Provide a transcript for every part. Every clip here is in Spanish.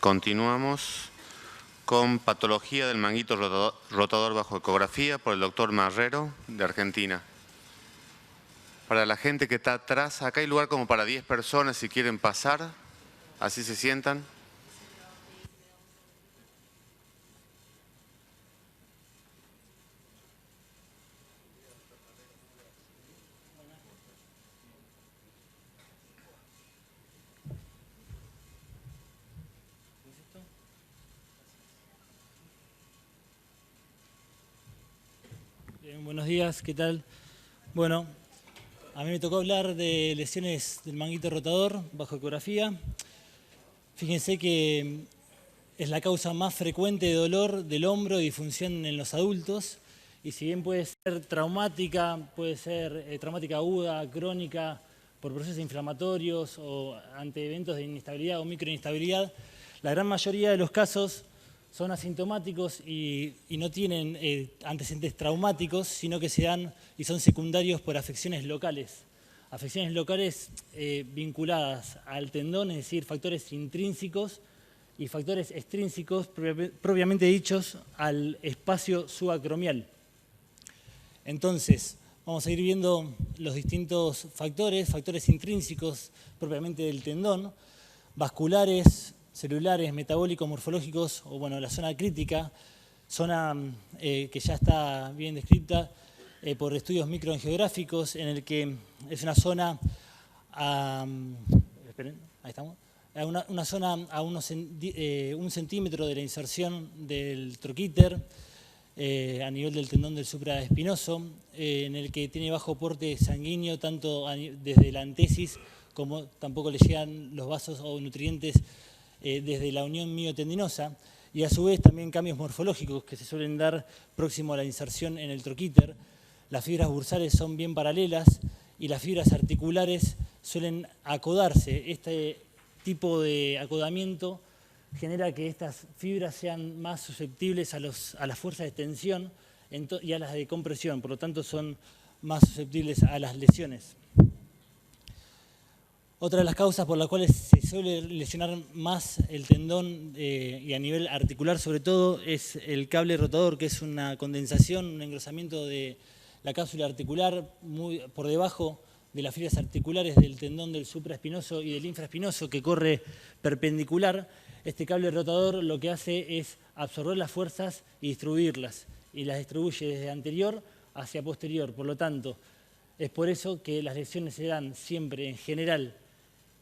Continuamos con patología del manguito rotador bajo ecografía por el doctor Marrero, de Argentina. Para la gente que está atrás, acá hay lugar como para 10 personas si quieren pasar, así se sientan. Bien, buenos días, ¿qué tal? Bueno, a mí me tocó hablar de lesiones del manguito rotador bajo ecografía. Fíjense que es la causa más frecuente de dolor del hombro y disfunción en los adultos. Y si bien puede ser traumática, puede ser traumática aguda, crónica, por procesos inflamatorios o ante eventos de inestabilidad o microinestabilidad, la gran mayoría de los casos son asintomáticos y no tienen antecedentes traumáticos, sino que se dan y son secundarios por afecciones locales. Afecciones locales vinculadas al tendón, es decir, factores intrínsecos y factores extrínsecos, propiamente dichos, al espacio subacromial. Entonces, vamos a ir viendo los distintos factores intrínsecos propiamente del tendón, vasculares, celulares, metabólicos, morfológicos, o bueno, la zona crítica, zona que ya está bien descrita por estudios microangiográficos, en el que es una zona, esperen, ahí estamos, una zona a un centímetro de la inserción del troquíter, a nivel del tendón del supraespinoso, en el que tiene bajo porte sanguíneo, tanto desde la antesis como tampoco le llegan los vasos o nutrientes desde la unión miotendinosa, y a su vez también cambios morfológicos que se suelen dar próximo a la inserción en el troquíter. Las fibras bursales son bien paralelas y las fibras articulares suelen acodarse. Este tipo de acodamiento genera que estas fibras sean más susceptibles a las fuerzas de tensión y a las de compresión, por lo tanto son más susceptibles a las lesiones. Otra de las causas por las cuales se suele lesionar más el tendón y a nivel articular sobre todo es el cable rotador, que es una condensación, un engrosamiento de la cápsula articular muy por debajo de las fibras articulares del tendón del supraespinoso y del infraespinoso, que corre perpendicular. Este cable rotador lo que hace es absorber las fuerzas y distribuirlas, y las distribuye desde anterior hacia posterior. Por lo tanto, es por eso que las lesiones se dan siempre, en general,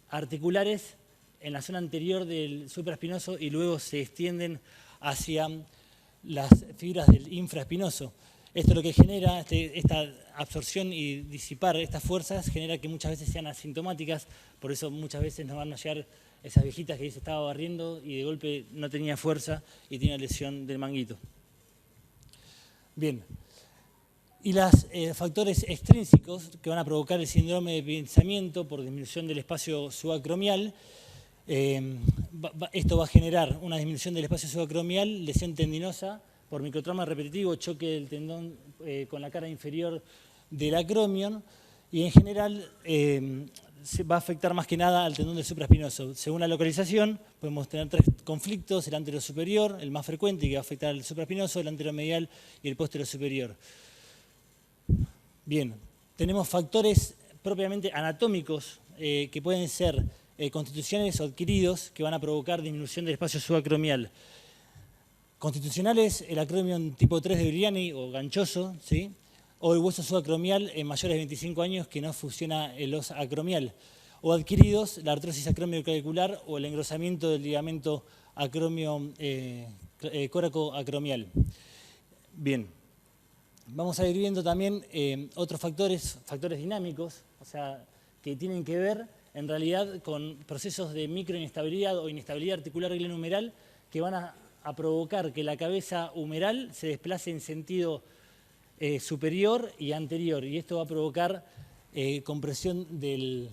articulares en la zona anterior del supraespinoso y luego se extienden hacia las fibras del infraespinoso. Esto lo que genera, esta absorción y disipar estas fuerzas, genera que muchas veces sean asintomáticas, por eso muchas veces nos van a llegar esas viejitas que dice estaba barriendo y de golpe no tenía fuerza y tenía lesión del manguito. Bien. Y los factores extrínsecos que van a provocar el síndrome de pinzamiento por disminución del espacio subacromial, esto va a generar una disminución del espacio subacromial, lesión tendinosa por microtrauma repetitivo, choque del tendón con la cara inferior del acromion, y en general se va a afectar más que nada al tendón del supraespinoso. Según la localización, podemos tener 3 conflictos: el anterosuperior, el más frecuente, que va a afectar al supraespinoso, el anteromedial y el posterosuperior. Bien, tenemos factores propiamente anatómicos que pueden ser constitucionales o adquiridos, que van a provocar disminución del espacio subacromial. Constitucionales, el acromion tipo 3 de Briani o ganchoso, ¿sí? O el hueso subacromial en mayores de 25 años que no fusiona el os acromial. O adquiridos, la artrosis acromioclavicular o el engrosamiento del ligamento córaco-acromial. Bien. Vamos a ir viendo también otros factores dinámicos, o sea, que tienen que ver en realidad con procesos de microinestabilidad o inestabilidad articular glenohumeral que van a provocar que la cabeza humeral se desplace en sentido superior y anterior, y esto va a provocar compresión del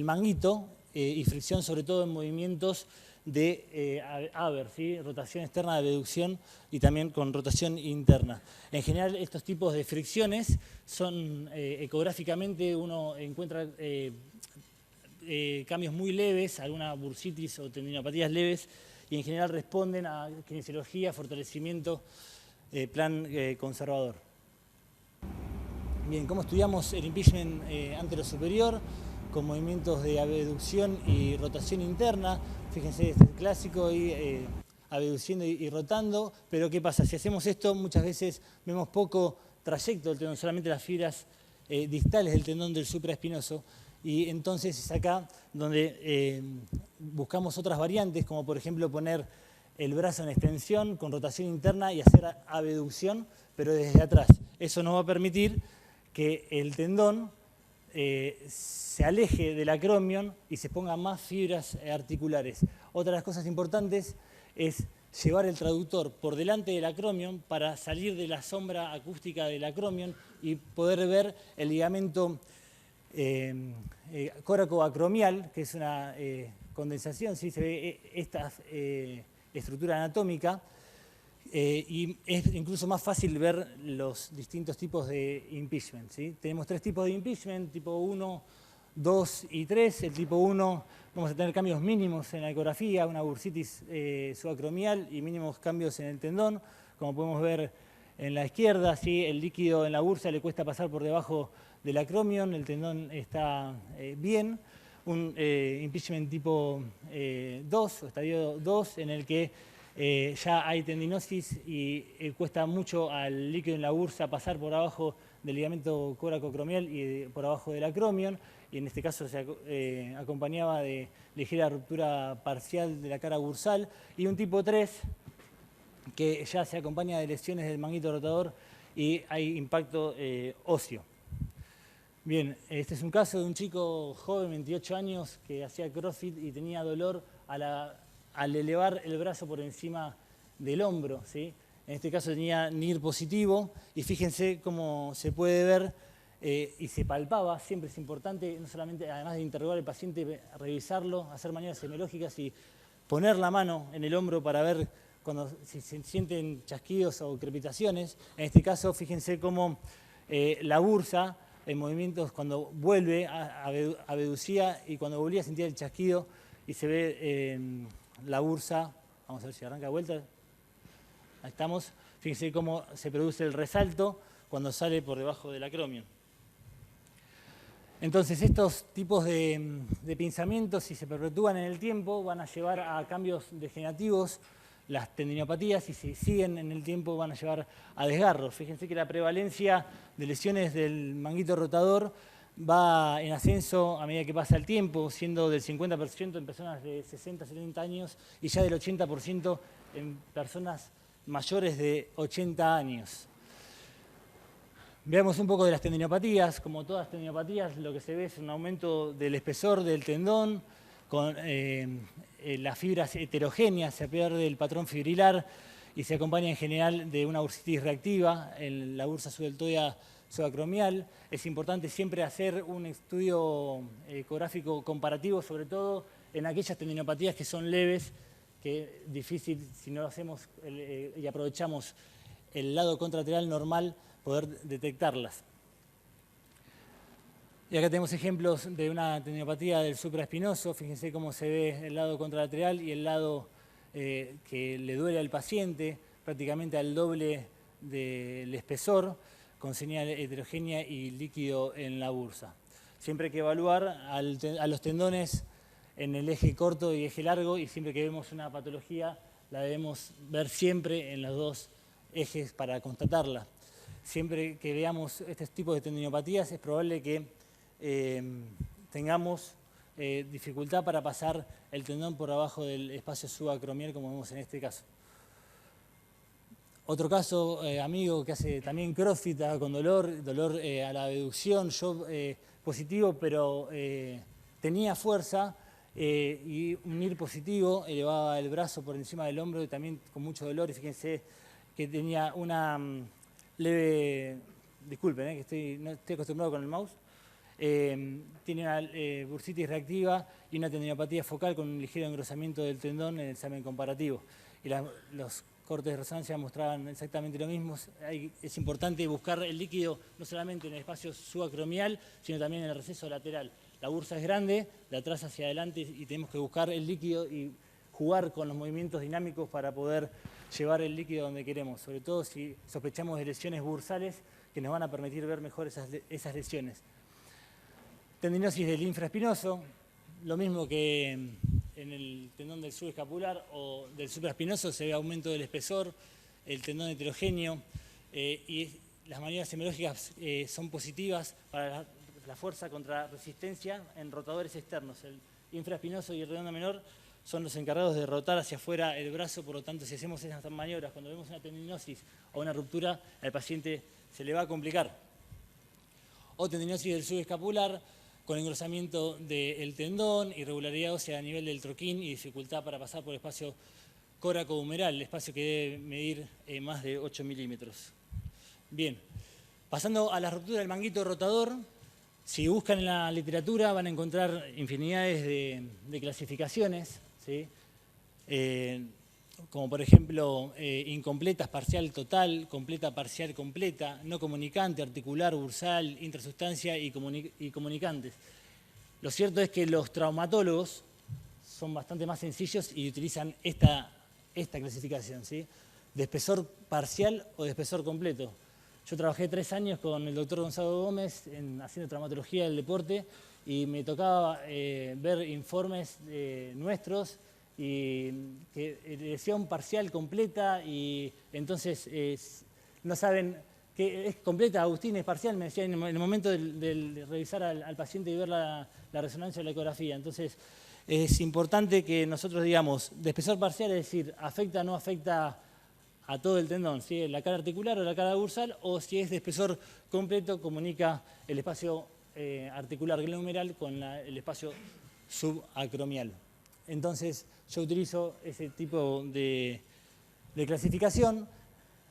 manguito y fricción sobre todo en movimientos de Haber, ¿sí? Rotación externa de abducción y también con rotación interna. En general, estos tipos de fricciones son ecográficamente, uno encuentra cambios muy leves, alguna bursitis o tendinopatías leves, y en general responden a kinesiología, fortalecimiento, plan conservador. Bien, ¿cómo estudiamos el impeachment anterosuperior? Con movimientos de abducción y rotación interna. Fíjense, este es clásico, y abduciendo y rotando. Pero ¿qué pasa? Si hacemos esto, muchas veces vemos poco trayecto del tendón, solamente las fibras distales del tendón del supraespinoso. Y entonces es acá donde buscamos otras variantes, como por ejemplo poner el brazo en extensión con rotación interna y hacer abducción, pero desde atrás. Eso nos va a permitir que el tendón se aleje del acromion y se pongan más fibras articulares. Otra de las cosas importantes es llevar el traductor por delante del acromion para salir de la sombra acústica del acromion y poder ver el ligamento córaco-acromial, que es una condensación, ¿sí? Se ve esta estructura anatómica. Y es incluso más fácil ver los distintos tipos de impeachment, ¿sí? Tenemos 3 tipos de impeachment, tipo 1, 2 y 3. El tipo 1 vamos a tener cambios mínimos en la ecografía, una bursitis subacromial y mínimos cambios en el tendón. Como podemos ver en la izquierda, ¿sí? El líquido en la bursa le cuesta pasar por debajo del acromion, el tendón está bien. Un impeachment tipo 2 o estadio 2 en el que ya hay tendinosis y cuesta mucho al líquido en la bursa pasar por abajo del ligamento córaco-acromial y por abajo del acromion, y en este caso se acompañaba de ligera ruptura parcial de la cara bursal, y un tipo 3 que ya se acompaña de lesiones del manguito rotador y hay impacto óseo. Bien, este es un caso de un chico joven, 28 años, que hacía CrossFit y tenía dolor al elevar el brazo por encima del hombro, ¿sí? En este caso tenía NIR positivo y fíjense cómo se puede ver y se palpaba. Siempre es importante, no solamente, además de interrogar al paciente, revisarlo, hacer maniobras semiológicas y poner la mano en el hombro para ver si se sienten chasquidos o crepitaciones. En este caso, fíjense cómo la bursa en movimientos cuando vuelve abducía y cuando volvía sentía el chasquido y se ve la bursa, vamos a ver si arranca de vuelta, ahí estamos, fíjense cómo se produce el resalto cuando sale por debajo del acromion. Entonces estos tipos de pinzamientos, si se perpetúan en el tiempo, van a llevar a cambios degenerativos. Las tendinopatías, y si siguen en el tiempo, van a llevar a desgarros. Fíjense que la prevalencia de lesiones del manguito rotador va en ascenso a medida que pasa el tiempo, siendo del 50% en personas de 60, 70 años y ya del 80% en personas mayores de 80 años. Veamos un poco de las tendinopatías. Como todas las tendinopatías, lo que se ve es un aumento del espesor del tendón, con las fibras heterogéneas, se pierde el patrón fibrilar y se acompaña en general de una bursitis reactiva en la bursa subdeltoidea subacromial. Es importante siempre hacer un estudio ecográfico comparativo, sobre todo en aquellas tendinopatías que son leves, que es difícil, si no lo hacemos y aprovechamos el lado contralateral normal, poder detectarlas. Y acá tenemos ejemplos de una tendinopatía del supraespinoso. Fíjense cómo se ve el lado contralateral y el lado que le duele al paciente, prácticamente al doble del espesor, con señal heterogénea y líquido en la bursa. Siempre hay que evaluar a los tendones en el eje corto y eje largo, y siempre que vemos una patología la debemos ver siempre en los 2 ejes para constatarla. Siempre que veamos estos tipos de tendinopatías es probable que tengamos dificultad para pasar el tendón por abajo del espacio subacromial, como vemos en este caso. Otro caso, amigo que hace también CrossFit con dolor a la abducción, yo positivo, pero tenía fuerza y un NIR positivo, elevaba el brazo por encima del hombro y también con mucho dolor. Y fíjense que tenía una leve, disculpen, que no estoy acostumbrado con el mouse, tiene una bursitis reactiva y una tendinopatía focal con un ligero engrosamiento del tendón en el examen comparativo. Y los cortes de resonancia mostraban exactamente lo mismo. Es importante buscar el líquido no solamente en el espacio subacromial, sino también en el receso lateral. La bursa es grande, de atrás hacia adelante, y tenemos que buscar el líquido y jugar con los movimientos dinámicos para poder llevar el líquido donde queremos, sobre todo si sospechamos de lesiones bursales que nos van a permitir ver mejor esas lesiones. Tendinosis del infraespinoso, lo mismo que en el tendón del subescapular o del supraespinoso, se ve aumento del espesor, el tendón heterogéneo, y las maniobras semiológicas son positivas para la fuerza contra resistencia en rotadores externos. El infraespinoso y el redondo menor son los encargados de rotar hacia afuera el brazo, por lo tanto, si hacemos esas maniobras, cuando vemos una tendinosis o una ruptura, al paciente se le va a complicar. O tendinosis del subescapular, con engrosamiento del tendón, irregularidad ósea a nivel del troquín y dificultad para pasar por el espacio córaco-humeral, el espacio que debe medir más de 8 milímetros. Bien, pasando a la ruptura del manguito rotador, si buscan en la literatura van a encontrar infinidades de clasificaciones, ¿sí? Como por ejemplo incompletas, parcial total, completa parcial completa, no comunicante, articular, bursal, intrasustancia y comunicantes. Lo cierto es que los traumatólogos son bastante más sencillos y utilizan esta clasificación, ¿sí? De espesor parcial o de espesor completo. Yo trabajé 3 años con el doctor Gonzalo Gómez haciendo traumatología del deporte y me tocaba ver informes nuestros y que lesión parcial completa y entonces no saben qué es completa, Agustín, es parcial, me decía en el momento de revisar al paciente y ver la resonancia de la ecografía. Entonces es importante que nosotros digamos de espesor parcial, es decir, afecta o no afecta a todo el tendón, ¿sí? La cara articular o la cara bursal, o si es de espesor completo, comunica el espacio articular glenohumeral con el espacio subacromial. Entonces, yo utilizo ese tipo de clasificación.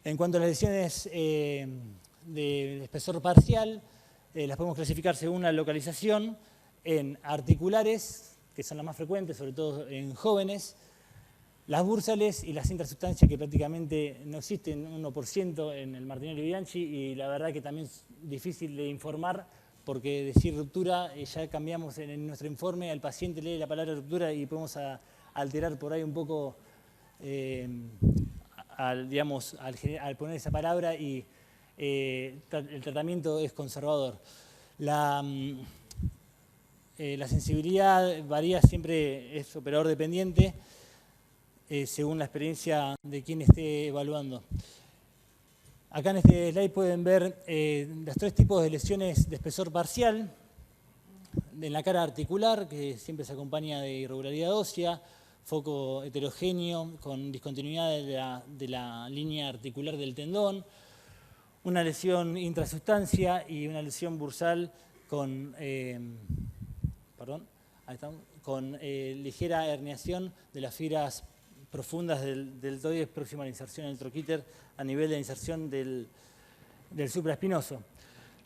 En cuanto a las lesiones de espesor parcial, las podemos clasificar según la localización en articulares, que son las más frecuentes, sobre todo en jóvenes, las bursales y las intrasustancias, que prácticamente no existen, 1% en el Martinelli Bianchi, y la verdad que también es difícil de informar, porque decir ruptura, ya cambiamos en nuestro informe, el paciente lee la palabra ruptura y podemos alterar por ahí un poco, al poner esa palabra, y el tratamiento es conservador. La sensibilidad varía, siempre es operador dependiente, según la experiencia de quien esté evaluando. Acá en este slide pueden ver los 3 tipos de lesiones de espesor parcial. En la cara articular, que siempre se acompaña de irregularidad ósea, foco heterogéneo con discontinuidad de la línea articular del tendón, una lesión intrasustancia y una lesión bursal con, ligera herniación de las fibras profundas del deltoides próximo a la inserción en el troquíter a nivel de inserción del supraespinoso.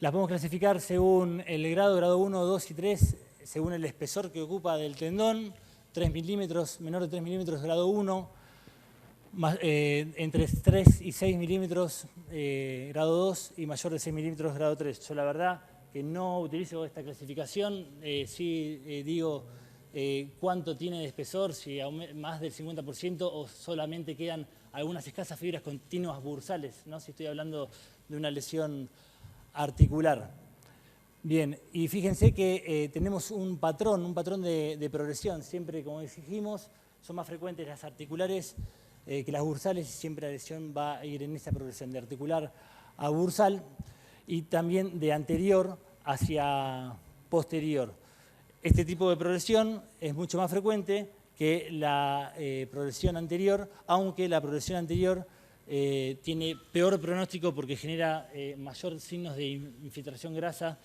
Las podemos clasificar según el grado 1, 2 y 3, según el espesor que ocupa del tendón, 3 milímetros, menor de 3 milímetros, grado 1, entre 3 y 6 milímetros, grado 2, y mayor de 6 milímetros, grado 3. Yo la verdad que no utilizo esta clasificación, sí digo cuánto tiene de espesor, si más del 50% o solamente quedan algunas escasas fibras continuas bursales, ¿no? Si estoy hablando de una lesión articular. Bien, y fíjense que tenemos un patrón de progresión. Siempre, como dijimos, son más frecuentes las articulares que las bursales, y siempre la lesión va a ir en esa progresión de articular a bursal y también de anterior hacia posterior. Este tipo de progresión es mucho más frecuente que la progresión anterior, aunque la progresión anterior tiene peor pronóstico porque genera mayor signos de infiltración grasa,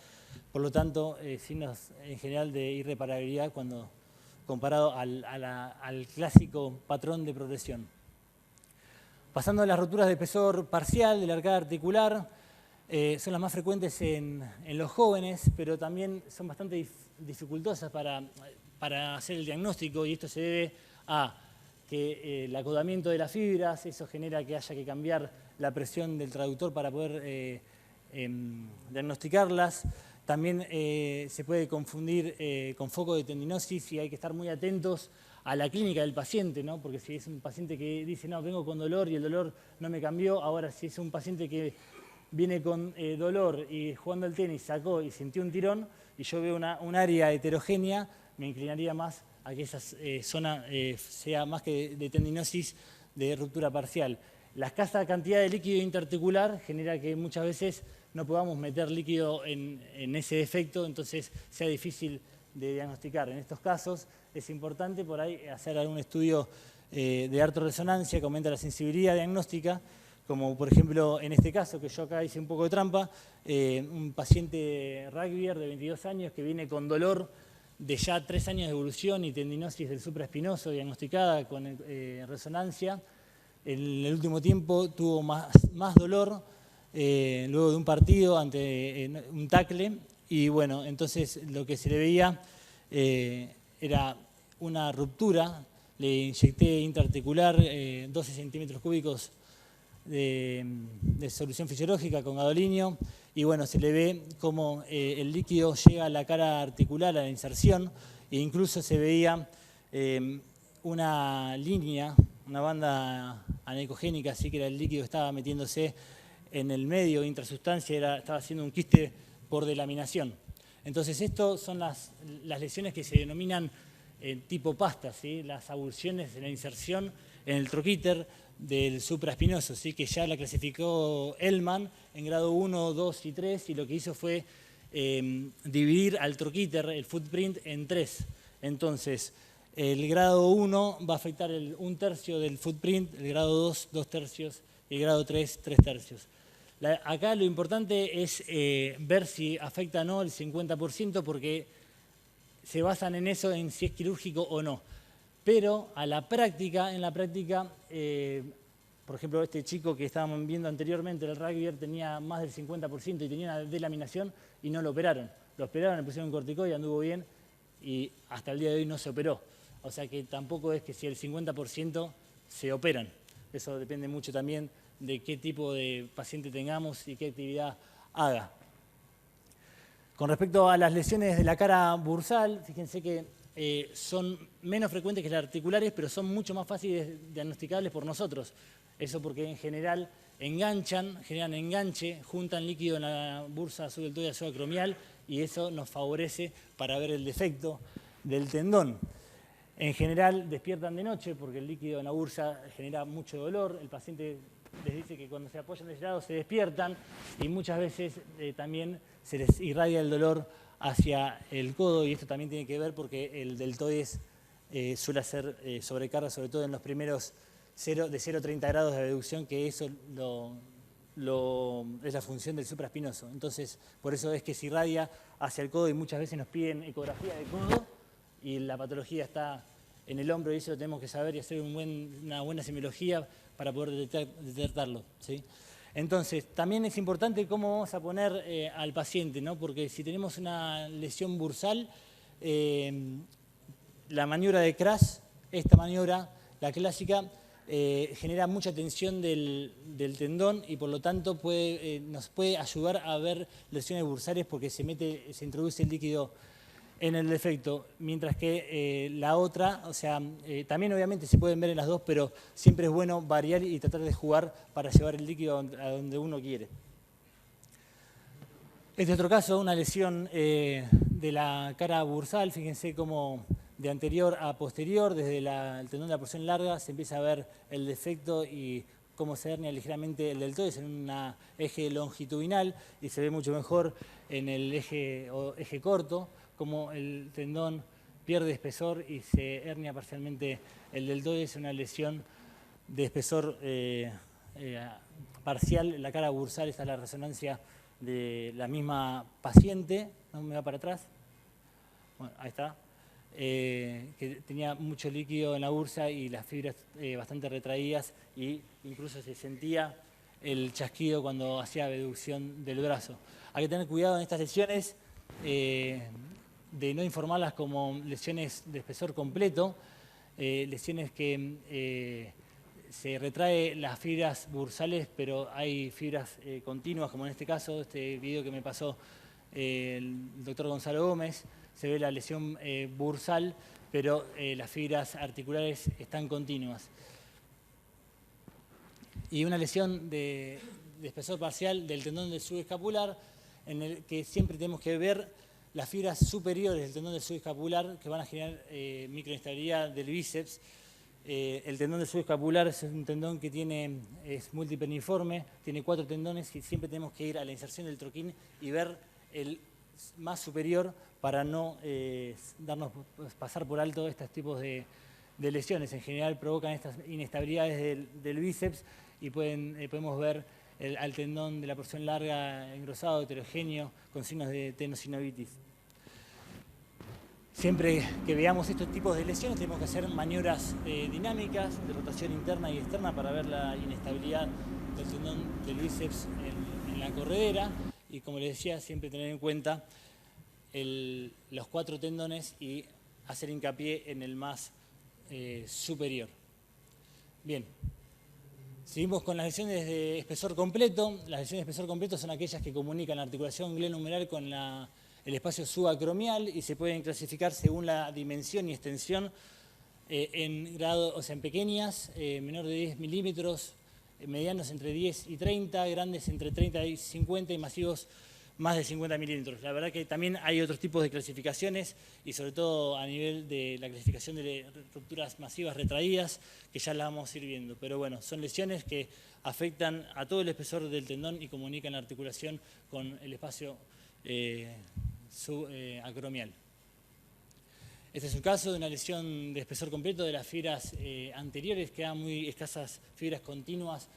por lo tanto signos en general de irreparabilidad cuando comparado al clásico patrón de progresión. Pasando a las rupturas de espesor parcial de la arcada articular, son las más frecuentes en los jóvenes, pero también son bastante dificultosas para hacer el diagnóstico, y esto se debe a que el acodamiento de las fibras, eso genera que haya que cambiar la presión del traductor para poder diagnosticarlas. También se puede confundir con foco de tendinosis y hay que estar muy atentos a la clínica del paciente, ¿no? Porque si es un paciente que dice, no, vengo con dolor y el dolor no me cambió, ahora si es un paciente que viene con dolor y jugando al tenis sacó y sintió un tirón y yo veo un área heterogénea, me inclinaría más a que esa zona sea más que de tendinosis de ruptura parcial. La escasa cantidad de líquido interarticular genera que muchas veces no podamos meter líquido en ese defecto, entonces sea difícil de diagnosticar. En estos casos es importante por ahí hacer algún estudio de artorresonancia que aumenta la sensibilidad diagnóstica, como por ejemplo en este caso, que yo acá hice un poco de trampa, un paciente rugbyer de 22 años que viene con dolor de ya 3 años de evolución y tendinosis del supraespinoso diagnosticada con resonancia. En el último tiempo tuvo más dolor luego de un partido ante un tackle y bueno, entonces lo que se le veía era una ruptura. Le inyecté intraarticular 12 centímetros cúbicos de solución fisiológica con gadolinio y bueno, se le ve como el líquido llega a la cara articular, a la inserción, e incluso se veía una línea, una banda aneicogénica, así que el líquido estaba metiéndose en el medio, intrasustancia, estaba haciendo un quiste por delaminación. Entonces, estas son las lesiones que se denominan tipo pasta, ¿sí? Las avulsiones de la inserción en el troquíter del supraespinoso, ¿sí? Que ya la clasificó Ellman en grado 1, 2 y 3, y lo que hizo fue dividir al troquíter, el footprint, en 3. Entonces, el grado 1 va a afectar 1/3 del footprint, el grado 2, 2/3, y el grado 3, 3/3. Acá lo importante es ver si afecta o no el 50%, porque se basan en eso, en si es quirúrgico o no. Pero en la práctica, por ejemplo, este chico que estábamos viendo anteriormente, el rugbyer, tenía más del 50% y tenía una delaminación y no lo operaron. Lo operaron, le pusieron un corticoide, anduvo bien y hasta el día de hoy no se operó. O sea que tampoco es que si el 50% se operan. Eso depende mucho también de qué tipo de paciente tengamos y qué actividad haga. Con respecto a las lesiones de la cara bursal, fíjense que son menos frecuentes que las articulares, pero son mucho más fáciles diagnosticables por nosotros. Eso porque en general generan enganche, juntan líquido en la bursa subdeltoidea subacromial y eso nos favorece para ver el defecto del tendón. En general despiertan de noche porque el líquido en la bursa genera mucho dolor. El paciente les dice que cuando se apoyan de ese lado se despiertan y muchas veces también se les irradia el dolor hacia el codo y esto también tiene que ver porque el deltoides suele hacer sobrecarga, sobre todo en los primeros de 0 a 30 grados de abducción, que eso es la función del supraespinoso. Entonces, por eso es que se irradia hacia el codo y muchas veces nos piden ecografía de codo y la patología está en el hombro y eso lo tenemos que saber y hacer una buena semiología para poder detectarlo, ¿sí? Entonces, también es importante cómo vamos a poner al paciente, ¿no? Porque si tenemos una lesión bursal, la maniobra de Crash, esta maniobra, la clásica, genera mucha tensión del tendón y por lo tanto nos puede ayudar a ver lesiones bursales porque se introduce el líquido en el defecto, mientras que la otra, o sea, también obviamente se pueden ver en las dos, pero siempre es bueno variar y tratar de jugar para llevar el líquido a donde uno quiere. Este otro caso, una lesión de la cara bursal, fíjense cómo de anterior a posterior, desde el tendón de la porción larga, se empieza a ver el defecto y cómo se hernia ligeramente el deltoides en un eje longitudinal y se ve mucho mejor en el eje corto, como el tendón pierde espesor y se hernia parcialmente el deltoides, es una lesión de espesor parcial en la cara bursal. Esta es la resonancia de la misma paciente, no me va para atrás, bueno, ahí está, que tenía mucho líquido en la bursa y las fibras bastante retraídas y incluso se sentía el chasquido cuando hacía abducción del brazo. Hay que tener cuidado en estas lesiones de no informarlas como lesiones de espesor completo, lesiones que se retrae las fibras bursales, pero hay fibras continuas, como en este caso, este video que me pasó el doctor Gonzalo Gómez, se ve la lesión bursal, pero las fibras articulares están continuas. Y una lesión de espesor parcial del tendón del subescapular, en el que siempre tenemos que ver las fibras superiores del tendón del subescapular que van a generar microinestabilidad del bíceps. El tendón del subescapular es un tendón que es multipenniforme, tiene 4 tendones y siempre tenemos que ir a la inserción del troquín y ver el más superior para no pasar por alto estos tipos de lesiones. En general provocan estas inestabilidades del bíceps y podemos ver al tendón de la porción larga engrosado, heterogéneo, con signos de tenosinovitis. Siempre que veamos estos tipos de lesiones tenemos que hacer maniobras dinámicas de rotación interna y externa para ver la inestabilidad del tendón del bíceps en la corredera y, como les decía, siempre tener en cuenta los 4 tendones y hacer hincapié en el más superior. Bien, seguimos con las lesiones de espesor completo. Las lesiones de espesor completo son aquellas que comunican la articulación glenohumeral con el espacio subacromial y se pueden clasificar según la dimensión y extensión en grado, o sea, en pequeñas, menor de 10 milímetros, medianos entre 10 y 30, grandes entre 30 y 50 y masivos más de 50 milímetros. La verdad que también hay otros tipos de clasificaciones y sobre todo a nivel de la clasificación de rupturas masivas retraídas, que ya la vamos a ir viendo. Pero bueno, son lesiones que afectan a todo el espesor del tendón y comunican la articulación con el espacio subacromial. Este es un caso de una lesión de espesor completo de las fibras anteriores, quedan muy escasas fibras continuas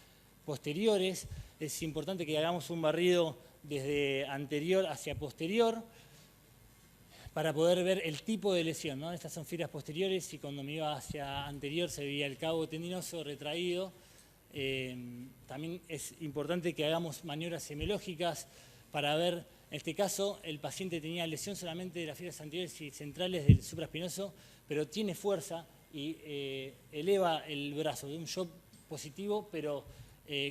posteriores. Es importante que hagamos un barrido desde anterior hacia posterior para poder ver el tipo de lesión, ¿no? Estas son fibras posteriores y cuando me iba hacia anterior se veía el cabo tendinoso retraído. También es importante que hagamos maniobras semiológicas para ver. En este caso, el paciente tenía lesión solamente de las fibras anteriores y centrales del supraespinoso, pero tiene fuerza y eleva el brazo de un shock positivo, pero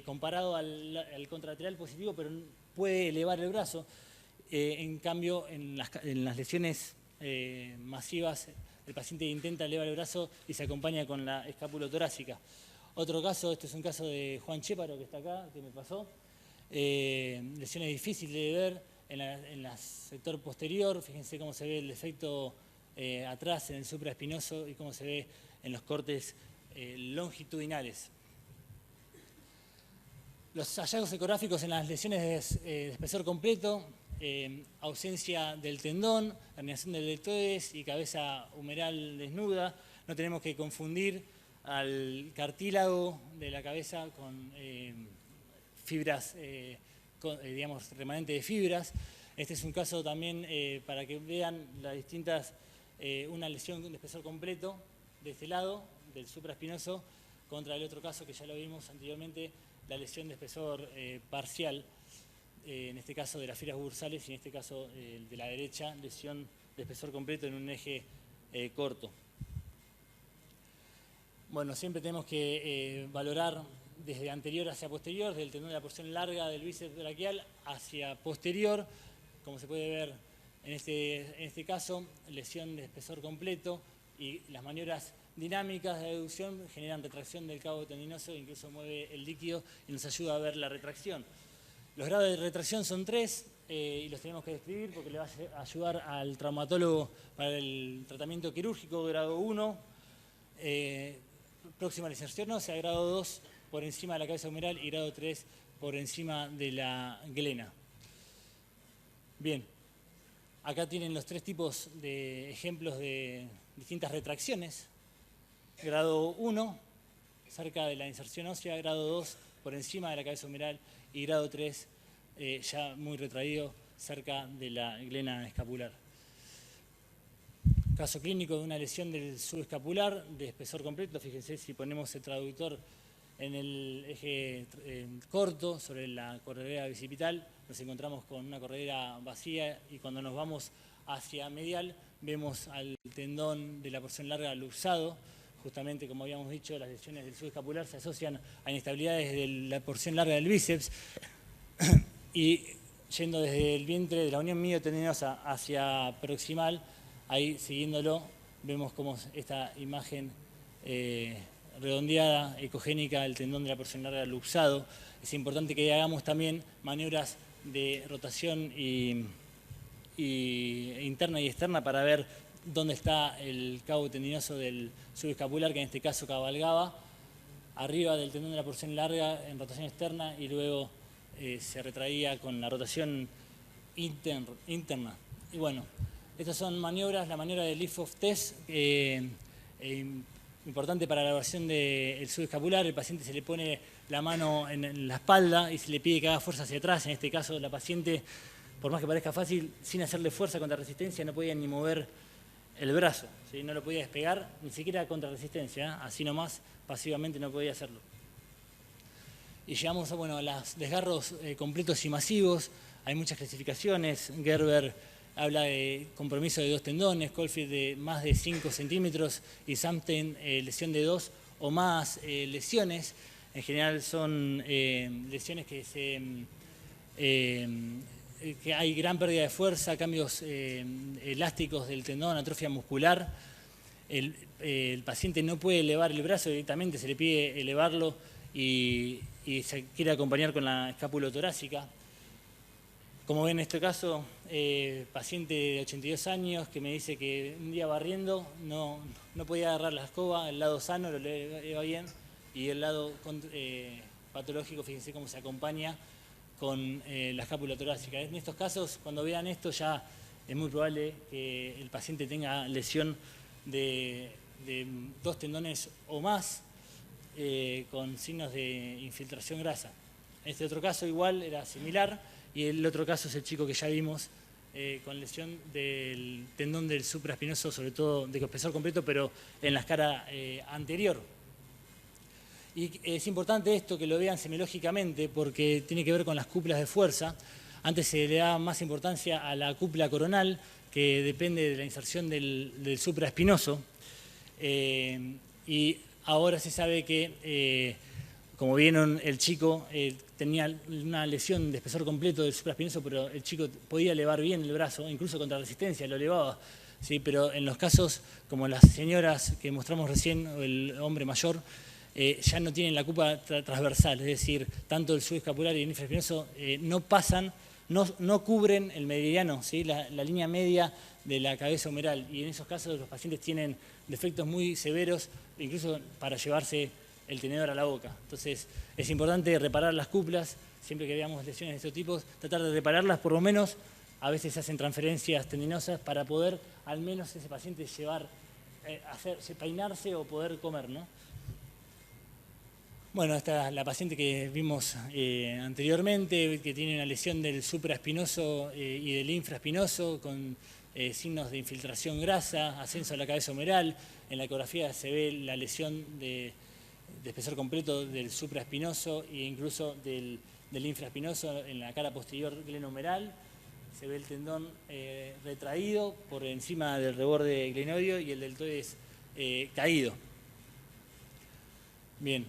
comparado al contralateral positivo, pero puede elevar el brazo. En cambio, en las lesiones masivas, el paciente intenta elevar el brazo y se acompaña con la escapulotorácica. Otro caso, este es un caso de Juan Chéparo, que está acá, que me pasó. Lesiones difíciles de ver. En el sector posterior, fíjense cómo se ve el defecto atrás en el supraespinoso y cómo se ve en los cortes longitudinales. Los hallazgos ecográficos en las lesiones de espesor completo, ausencia del tendón, herniación del deltoides y cabeza humeral desnuda. No tenemos que confundir al cartílago de la cabeza con fibras digamos, remanente de fibras. Este es un caso también para que vean las distintas, una lesión de espesor completo de este lado, del supraespinoso, contra el otro caso que ya lo vimos anteriormente, la lesión de espesor parcial, en este caso de las fibras bursales y en este caso de la derecha, lesión de espesor completo en un eje corto. Bueno, siempre tenemos que valorar desde anterior hacia posterior, desde el tendón de la porción larga del bíceps braquial hacia posterior, como se puede ver en este caso, lesión de espesor completo y las maniobras dinámicas de aducción generan retracción del cabo tendinoso, incluso mueve el líquido y nos ayuda a ver la retracción. Los grados de retracción son 3 y los tenemos que describir porque le va a ayudar al traumatólogo para el tratamiento quirúrgico. Grado 1, próxima a la inserción ósea, grado 2, por encima de la cabeza humeral y grado 3 por encima de la glena. Bien, acá tienen los 3 tipos de ejemplos de distintas retracciones. Grado 1, cerca de la inserción ósea, grado 2, por encima de la cabeza humeral y grado 3, ya muy retraído, cerca de la glena escapular. Caso clínico de una lesión del subescapular de espesor completo. Fíjense si ponemos el traductor en el eje corto sobre la corredera bicipital, nos encontramos con una corredera vacía y cuando nos vamos hacia medial vemos al tendón de la porción larga luxado. Justamente, como habíamos dicho, las lesiones del subescapular se asocian a inestabilidades de la porción larga del bíceps y yendo desde el vientre de la unión miotendinosa hacia proximal, ahí siguiéndolo, vemos cómo esta imagen redondeada, ecogénica, del tendón de la porción larga luxado. Es importante que hagamos también maniobras de rotación interna y externa para ver dónde está el cabo tendinoso del subescapular, que en este caso cabalgaba arriba del tendón de la porción larga en rotación externa y luego se retraía con la rotación interna. Y bueno, estas son maniobras, la maniobra de lift of test, importante para la evaluación del subescapular. El paciente se le pone la mano en la espalda y se le pide que haga fuerza hacia atrás. En este caso, la paciente, por más que parezca fácil, sin hacerle fuerza contra resistencia, no podía ni mover el brazo, ¿sí? No lo podía despegar, ni siquiera contra resistencia, ¿eh? Así nomás, pasivamente no podía hacerlo. Y llegamos a los desgarros completos y masivos. Hay muchas clasificaciones. Gerber habla de compromiso de 2 tendones, Caulfield de más de 5 centímetros y Samstein lesión de 2 o más lesiones. En general son lesiones que hay gran pérdida de fuerza, cambios elásticos del tendón, atrofia muscular. El paciente no puede elevar el brazo directamente, se le pide elevarlo y se quiere acompañar con la escapulotorácica. Como ven en este caso, paciente de 82 años que me dice que un día barriendo no podía agarrar la escoba, el lado sano lo lleva bien y el lado patológico, fíjense cómo se acompaña con la escápula torácica. En estos casos, cuando vean esto, ya es muy probable que el paciente tenga lesión de 2 tendones o más con signos de infiltración grasa. Este otro caso igual era similar y el otro caso es el chico que ya vimos con lesión del tendón del supraespinoso, sobre todo de espesor completo, pero en la escara anterior. Y es importante esto que lo vean semiológicamente porque tiene que ver con las cúpulas de fuerza. Antes se le daba más importancia a la cúpula coronal, que depende de la inserción del supraespinoso. Y ahora se sabe que, como vieron, el chico tenía una lesión de espesor completo del supraespinoso, pero el chico podía elevar bien el brazo, incluso contra resistencia lo elevaba. ¿Sí? Pero en los casos como las señoras que mostramos recién, o el hombre mayor, ya no tienen la cúpula transversal, es decir, tanto el subescapular y el infraespinoso no pasan, no cubren el meridiano, ¿sí? la línea media de la cabeza humeral, y en esos casos los pacientes tienen defectos muy severos, incluso para llevarse el tenedor a la boca. Entonces es importante reparar las cúpulas, siempre que veamos lesiones de estos tipos, tratar de repararlas, por lo menos a veces se hacen transferencias tendinosas para poder al menos ese paciente peinarse o poder comer, ¿no? Bueno, esta es la paciente que vimos anteriormente, que tiene una lesión del supraespinoso y del infraespinoso con signos de infiltración grasa, ascenso a la cabeza humeral. En la ecografía se ve la lesión de espesor completo del supraespinoso e incluso del infraespinoso en la cara posterior glenohumeral. Se ve el tendón retraído por encima del reborde glenoideo y el deltoides caído. Bien.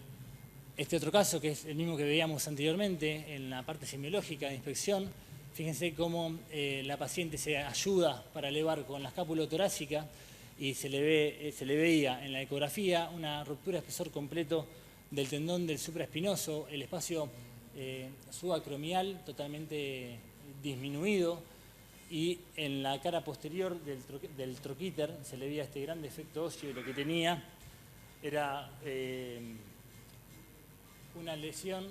Este otro caso, que es el mismo que veíamos anteriormente en la parte semiológica de inspección, fíjense cómo la paciente se ayuda para elevar con la escápula torácica y se le veía en la ecografía una ruptura de espesor completo del tendón del supraespinoso, el espacio subacromial totalmente disminuido y en la cara posterior del troquíter se le veía este gran defecto óseo y lo que tenía era una lesión,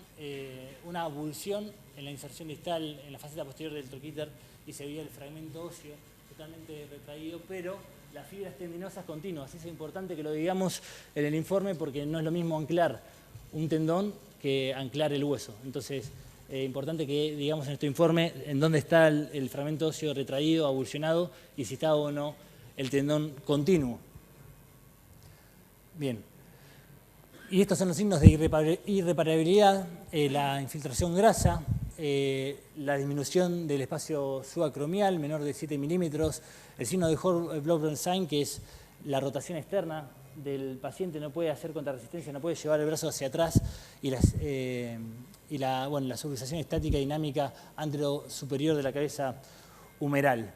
una abulsión en la inserción distal en la faceta posterior del troquíter y se veía el fragmento óseo totalmente retraído, pero las fibras tendinosas continuas. Es importante que lo digamos en el informe porque no es lo mismo anclar un tendón que anclar el hueso. Entonces, es importante que digamos en este informe en dónde está el fragmento óseo retraído, abulsionado y si está o no el tendón continuo. Bien. Y estos son los signos de irreparabilidad, la infiltración grasa, la disminución del espacio subacromial menor de 7 milímetros, el signo de Hort-Blobrenstein, que es la rotación externa del paciente, no puede hacer contrarresistencia, no puede llevar el brazo hacia atrás y y la subluxación estática dinámica antero-superior de la cabeza humeral.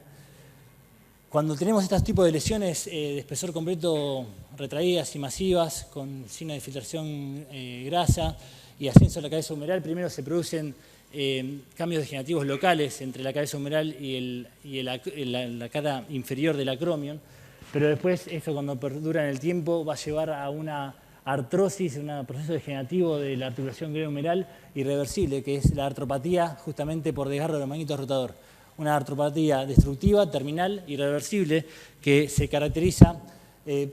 Cuando tenemos estos tipos de lesiones de espesor completo retraídas y masivas, con signo de filtración grasa y ascenso de la cabeza humeral, primero se producen cambios degenerativos locales entre la cabeza humeral y la cara inferior del acromion, pero después esto, cuando perdura en el tiempo, va a llevar a una artrosis, un proceso degenerativo de la articulación glenohumeral irreversible, que es la artropatía justamente por desgarro del manguito rotador. Una artropatía destructiva, terminal, irreversible, que se caracteriza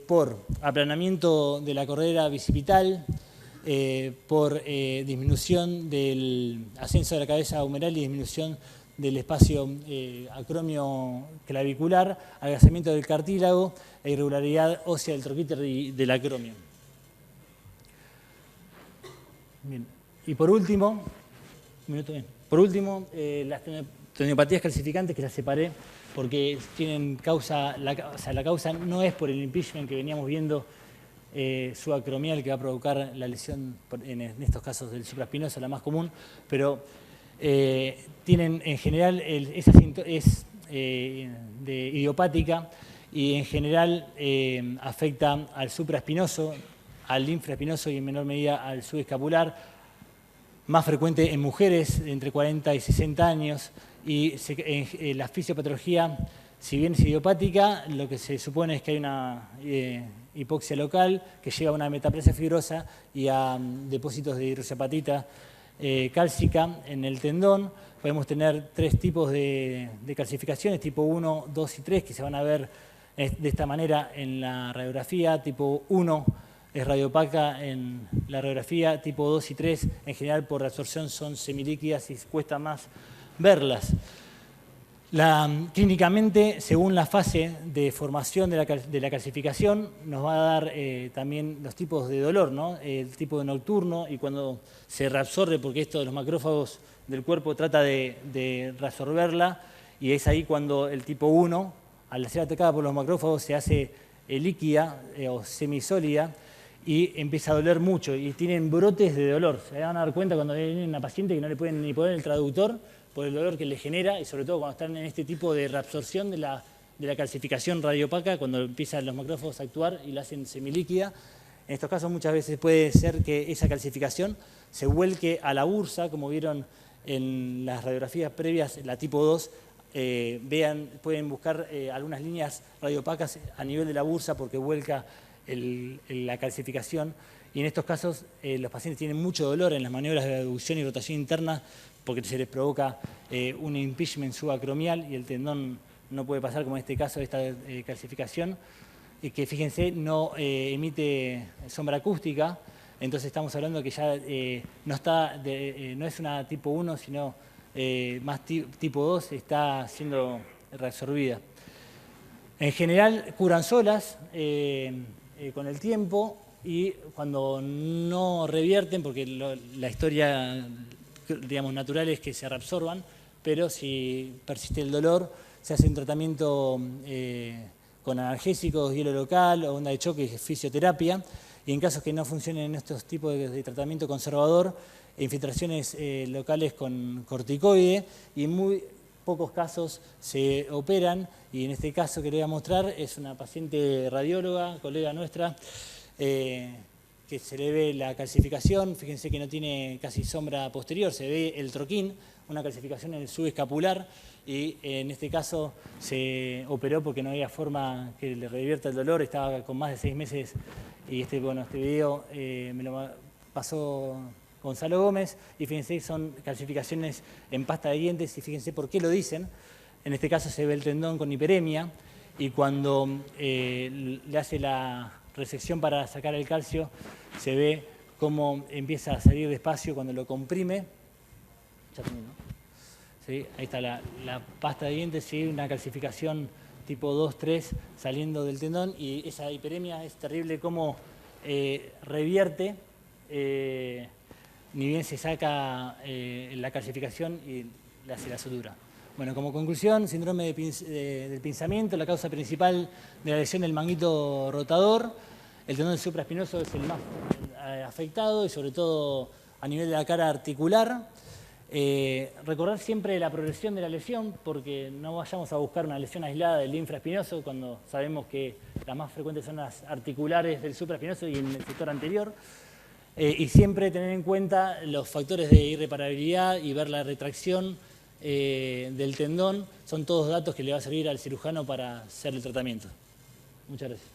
por aplanamiento de la cordera bicipital, por disminución del ascenso de la cabeza humeral y disminución del espacio acromio clavicular, adelgazamiento del cartílago e irregularidad ósea del troquíter y del acromio. Bien. Y por último, las teniopatías calcificantes, que las separé porque tienen causa, la causa no es por el impingement que veníamos viendo subacromial, que va a provocar la lesión en estos casos del supraespinoso, la más común, pero tienen en general, es idiopática y en general afecta al supraespinoso, al infraespinoso y en menor medida al subescapular, más frecuente en mujeres de entre 40 y 60 años, y la fisiopatología, si bien es idiopática, lo que se supone es que hay una hipoxia local que lleva a una metaplasia fibrosa y a depósitos de hidroxiapatita cálcica en el tendón. Podemos tener tres tipos de calcificaciones, tipo 1, 2 y 3, que se van a ver de esta manera en la radiografía. Tipo 1 es radiopaca en la radiografía, tipo 2 y 3 en general por reabsorción son semilíquidas y cuesta más verlas. Clínicamente, según la fase de formación de la calcificación, nos va a dar también los tipos de dolor, ¿no? El tipo de nocturno y cuando se reabsorbe, porque esto de los macrófagos del cuerpo trata de reabsorberla, y es ahí cuando el tipo 1, al ser atacada por los macrófagos, se hace líquida o semisólida y empieza a doler mucho y tienen brotes de dolor. Se van a dar cuenta cuando viene una paciente que no le pueden ni poner el traductor por el dolor que le genera, y sobre todo cuando están en este tipo de reabsorción de la calcificación radiopaca, cuando empiezan los macrófagos a actuar y la hacen semilíquida. En estos casos muchas veces puede ser que esa calcificación se vuelque a la bursa, como vieron en las radiografías previas, la tipo 2, pueden buscar algunas líneas radiopacas a nivel de la bursa porque vuelca la calcificación, y en estos casos los pacientes tienen mucho dolor en las maniobras de aducción y rotación interna porque se les provoca un impingement subacromial y el tendón no puede pasar, como en este caso, esta calcificación, y que fíjense no emite sombra acústica. Entonces estamos hablando que ya no es una tipo 1, sino más tipo 2, está siendo reabsorbida. En general curan solas con el tiempo, y cuando no revierten, porque la historia, digamos, natural es que se reabsorban, pero si persiste el dolor, se hace un tratamiento con analgésicos, hielo local o onda de choque, fisioterapia, y en casos que no funcionen en estos tipos de tratamiento conservador, infiltraciones locales con corticoide, y en muy pocos casos se operan, y en este caso que le voy a mostrar es una paciente radióloga, colega nuestra, que se le ve la calcificación. Fíjense que no tiene casi sombra posterior, se ve el troquín, una calcificación en el subescapular, y en este caso se operó porque no había forma que le revierta el dolor, estaba con más de 6 meses, y este video me lo pasó Gonzalo Gómez, y fíjense, son calcificaciones en pasta de dientes, y fíjense por qué lo dicen. En este caso se ve el tendón con hiperemia, y cuando le hace la resección para sacar el calcio, se ve cómo empieza a salir despacio cuando lo comprime. Ya terminó. ¿Sí? Ahí está la pasta de dientes, ¿sí? Una calcificación tipo 2, 3 saliendo del tendón, y esa hiperemia es terrible cómo revierte, ni bien se saca la calcificación y le hace la sutura. Bueno, como conclusión, síndrome del pinzamiento, la causa principal de la lesión del manguito rotador. El tendón supraespinoso es el más afectado, y sobre todo a nivel de la cara articular. Recordar siempre la progresión de la lesión, porque no vayamos a buscar una lesión aislada del infraespinoso cuando sabemos que las más frecuentes son las articulares del supraespinoso y en el sector anterior. Y siempre tener en cuenta los factores de irreparabilidad y ver la retracción del tendón. Son todos datos que le va a servir al cirujano para hacer el tratamiento. Muchas gracias.